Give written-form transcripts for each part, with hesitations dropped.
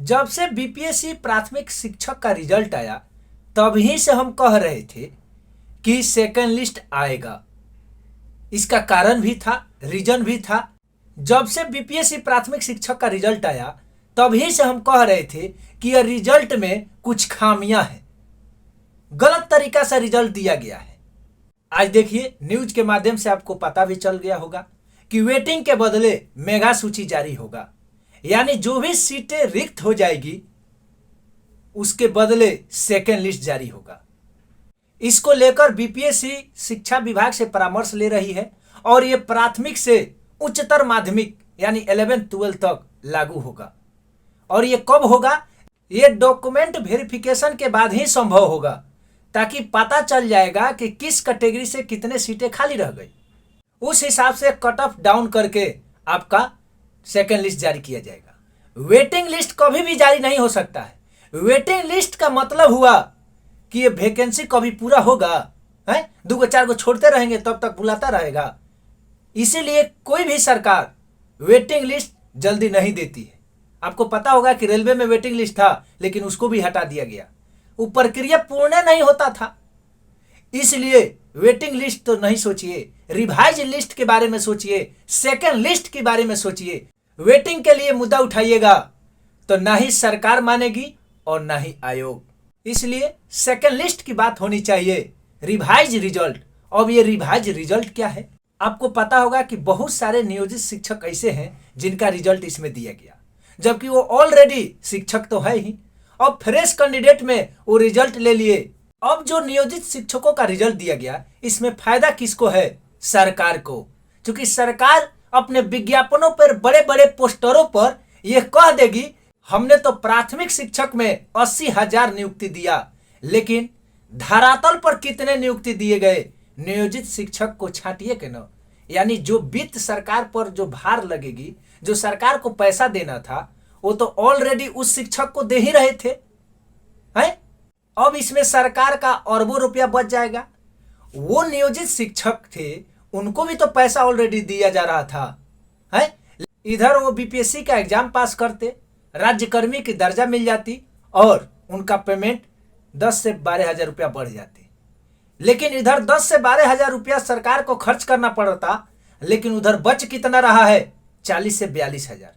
जब से बीपीएससी प्राथमिक शिक्षक का रिजल्ट आया तभी से हम कह रहे थे कि सेकंड लिस्ट आएगा। इसका कारण भी था, रीजन भी था। जब से बीपीएससी प्राथमिक शिक्षक का रिजल्ट आया तभी से हम कह रहे थे कि यह रिजल्ट में कुछ खामियां हैं, गलत तरीका से रिजल्ट दिया गया है। आज देखिए, न्यूज के माध्यम से आपको पता भी चल गया होगा कि वेटिंग के बदले मेगा सूची जारी होगा, यानी जो भी सीटें रिक्त हो जाएगी उसके बदले सेकेंड लिस्ट जारी होगा। इसको लेकर बीपीएससी शिक्षा विभाग से परामर्श ले रही है और ये प्राथमिक से उच्चतर माध्यमिक यानी 11-12 तक लागू होगा। और ये कब होगा? ये डॉक्यूमेंट वेरिफिकेशन के बाद ही संभव होगा, ताकि पता चल जाएगा कि किस कैटेगरी से कितने सीटें खाली रह गई। उस हिसाब से कट ऑफ डाउन करके आपका सेकेंड लिस्ट जारी किया जाएगा। वेटिंग लिस्ट कभी भी जारी नहीं हो सकता है। वेटिंग लिस्ट का मतलब हुआ कि ये वैकेंसी कभी पूरा होगा, है 2-4 को छोड़ते रहेंगे तब तक बुलाता रहेगा। इसीलिए कोई भी सरकार वेटिंग लिस्ट जल्दी नहीं देती है। आपको पता होगा कि रेलवे में वेटिंग लिस्ट था, लेकिन उसको भी हटा दिया गया। वो प्रक्रिया पूर्ण नहीं होता था, इसलिए वेटिंग लिस्ट तो नहीं सोचिए, रिवाइज लिस्ट के बारे में सोचिए, सेकेंड लिस्ट के बारे में सोचिए। वेटिंग के लिए मुद्दा उठाइएगा तो ना ही सरकार मानेगी और ना ही आयोग। इसलिए सेकेंड लिस्ट की बात होनी चाहिए, रिवाइज रिजल्ट। अब ये रिवाइज रिजल्ट क्या है? आपको पता होगा कि बहुत सारे नियोजित शिक्षक ऐसे हैं जिनका रिजल्ट इसमें दिया गया, जबकि वो ऑलरेडी शिक्षक तो है ही। अब फ्रेश कैंडिडेट में वो रिजल्ट ले लिए। अब जो नियोजित शिक्षकों का रिजल्ट दिया गया, इसमें फायदा किसको है? सरकार को। क्योंकि सरकार अपने विज्ञापनों पर, बड़े बड़े पोस्टरों पर यह कह देगी हमने तो प्राथमिक शिक्षक में 80,000 नियुक्ति दिया, लेकिन धरातल पर कितने नियुक्ति दिए गए? नियोजित शिक्षक को छांटिए के न, यानी जो वित्त सरकार पर जो भार लगेगी, जो सरकार को पैसा देना था, वो तो ऑलरेडी उस शिक्षक को दे ही रहे थे, है? अब इसमें सरकार का अरबों रुपया बच जाएगा। वो नियोजित शिक्षक थे, उनको भी तो पैसा ऑलरेडी दिया जा रहा था, है? इधर वो बीपीएससी का एग्जाम पास करते, राज्यकर्मी की दर्जा मिल जाती और उनका पेमेंट 10 से 12,000 रुपया बढ़ जाती। लेकिन इधर 10 से 12,000 रुपया सरकार को खर्च करना पड़ता, लेकिन उधर बच कितना रहा है? 40 से 42,000।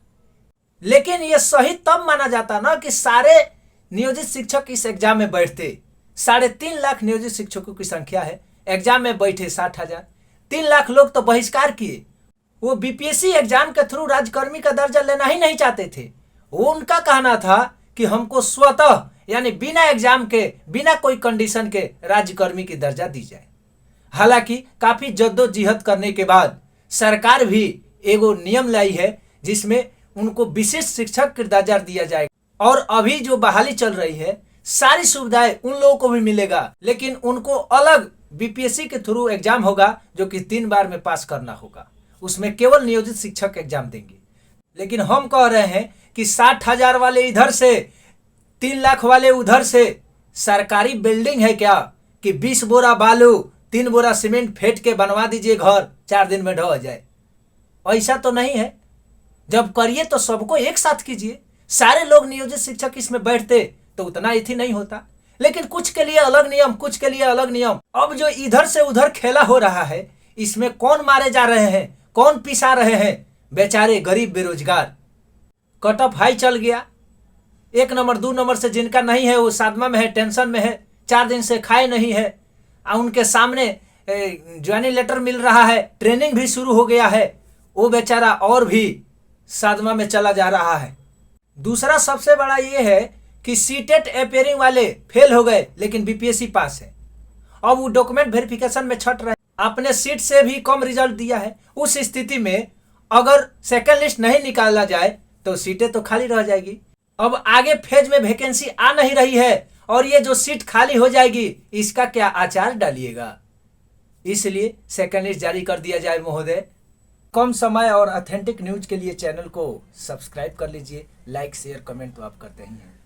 लेकिन यह सही तब माना जाता ना कि सारे नियोजित शिक्षक इस एग्जाम में बैठते। 3.5 लाख नियोजित शिक्षकों की संख्या है, एग्जाम में बैठे 60,000। 3 लाख लोग तो बहिष्कार किए। वो बीपीएससी एग्जाम के थ्रू राज्यकर्मी का दर्जा लेना ही नहीं चाहते थे। वो उनका कहना था कि हमको स्वतः यानी बिना एग्जाम के, बिना कोई कंडीशन के राज्यकर्मी की दर्जा दी जाए। हालांकि काफी जद्दोजहद करने के बाद सरकार भी एगो नियम लाई है जिसमें उनको विशिष्ट शिक्षक का दर्जा दिया जाएगा। और अभी जो बहाली चल रही है, सारी सुविधाएं उन लोगों को भी मिलेगा, लेकिन उनको अलग बीपीएससी के थ्रू एग्जाम होगा जो कि 3 बार में पास करना होगा। उसमें केवल नियोजित शिक्षक एग्जाम देंगे। लेकिन हम कह रहे हैं कि 60,000 वाले इधर से, 3 लाख वाले उधर से। सरकारी बिल्डिंग है क्या कि 20 बोरा बालू, 3 बोरा सीमेंट फेंट के बनवा दीजिए घर, 4 दिन में ढह जाए? ऐसा तो नहीं है। जब करिए तो सबको एक साथ कीजिए। सारे लोग नियोजित शिक्षक इसमें बैठते तो उतना इथी नहीं होता। लेकिन कुछ के लिए अलग नियम, कुछ के लिए अलग नियम। अब जो इधर से उधर खेला हो रहा है, इसमें कौन मारे जा रहे हैं, कौन पिसा रहे हैं? बेचारे गरीब बेरोजगार। कट ऑफ हाई चल गया, 1 नंबर 2 नंबर से जिनका नहीं है वो सादमा में है, टेंशन में है, 4 दिन से खाए नहीं है। उनके सामने ज्वाइनिंग लेटर मिल रहा है, ट्रेनिंग भी शुरू हो गया है, वो बेचारा और भी सादमा में चला जा रहा है। दूसरा सबसे बड़ा ये है कि सीटेट अपेयरिंग वाले फेल हो गए, लेकिन बीपीएससी पास है। अब वो डॉक्यूमेंट वेरिफिकेशन में छट रहे, अपने सीट से भी कम रिजल्ट दिया है। उस स्थिति में अगर सेकेंड लिस्ट नहीं निकाला जाए तो सीटें तो खाली रह जाएगी। अब आगे फेज में वैकेंसी आ नहीं रही है और ये जो सीट खाली हो जाएगी, इसका क्या आचार डालिएगा? इसलिए सेकेंड लिस्ट जारी कर दिया जाए महोदय। कम समय और ऑथेंटिक न्यूज के लिए चैनल को सब्सक्राइब कर लीजिए। लाइक शेयर कमेंट तो आप करते ही हैं।